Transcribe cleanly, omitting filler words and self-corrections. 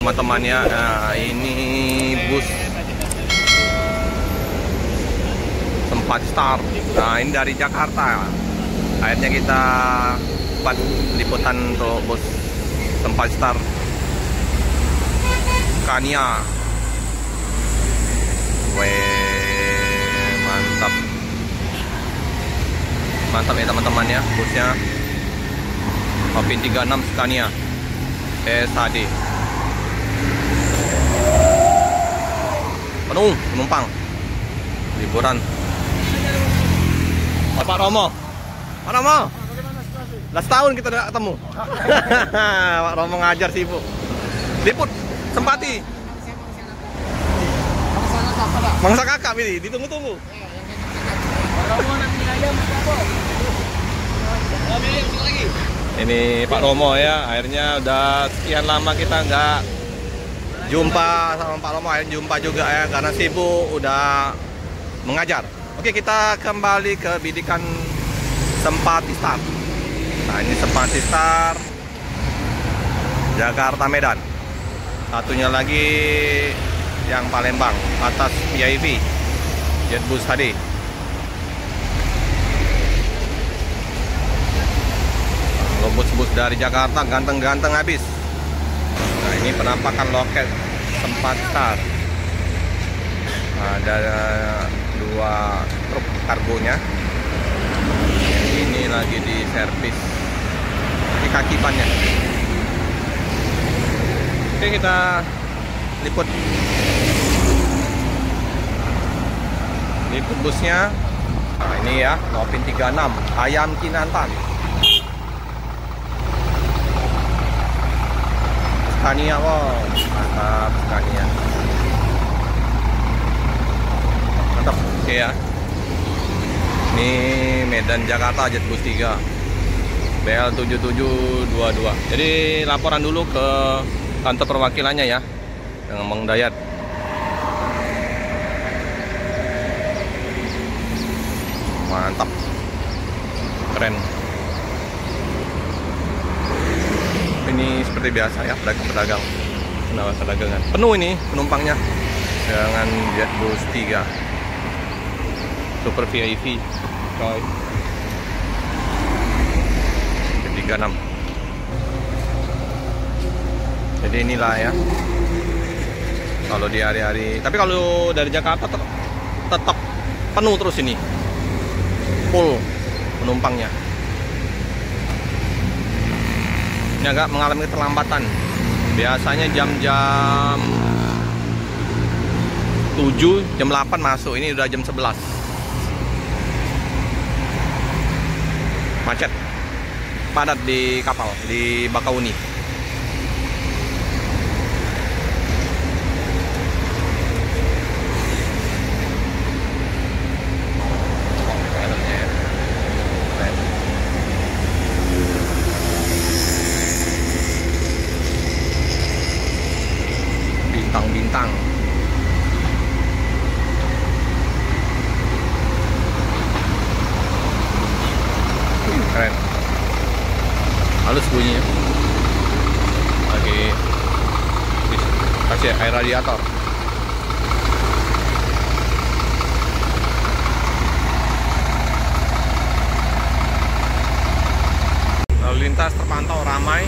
teman-temannya. Nah, ini bus sempat start. Nah, ini dari Jakarta. Akhirnya kita buat liputan untuk bus sempat start Scania. Weh, mantap. Mantap ya teman-teman ya, busnya Alpin 36 Scania SHD. Penuh penumpang. Liburan. Pak Romo. Pak Romo. Last tahun kita udah ketemu. Pak Romo ngajar sih, Bu. Liput Sempati. Mangsa kakak ini ditunggu-tunggu. Ini Pak Romo ya, akhirnya udah sekian lama kita nggak jumpa sama Pak Romo, akhirnya jumpa juga ya, karena sibuk udah mengajar. Oke, kita kembali ke bidikan Sempati Start. Nah, ini Sempati Start Jakarta Medan. Satunya lagi yang Palembang atas VIP Jetbus HD. Bus-bus dari Jakarta ganteng-ganteng habis. Nah, ini penampakan loket Sempati Start. Ada 2 truk kargonya. Ini lagi di servis di kaki bannya. Oke, kita liput busnya. Nah, ini ya, Alpin 36 Ayam Kinantan Scania. Wow, mantap Scania. Mantap. Oke ya, ini Medan Jakarta Jetbus 3 BL7722. Jadi laporan dulu ke kantor perwakilannya ya, dengan Mang Dayat. Mantap, keren. Ini seperti biasa ya, pedagang-pedagang, pedagangan penuh ini penumpangnya dengan Jetbus 3 Super VIP coy 36. Jadi inilah ya, kalau di hari-hari, tapi kalau dari Jakarta tetap penuh terus ini, full penumpangnya. Ini agak mengalami keterlambatan. Biasanya jam-jam 7, jam 8 masuk, ini udah jam 11. Macet, padat di kapal, di Bakauni. Bintang-bintang. Keren. Halus bunyinya. Lagi kasih air radiator. Lalu lintas terpantau ramai.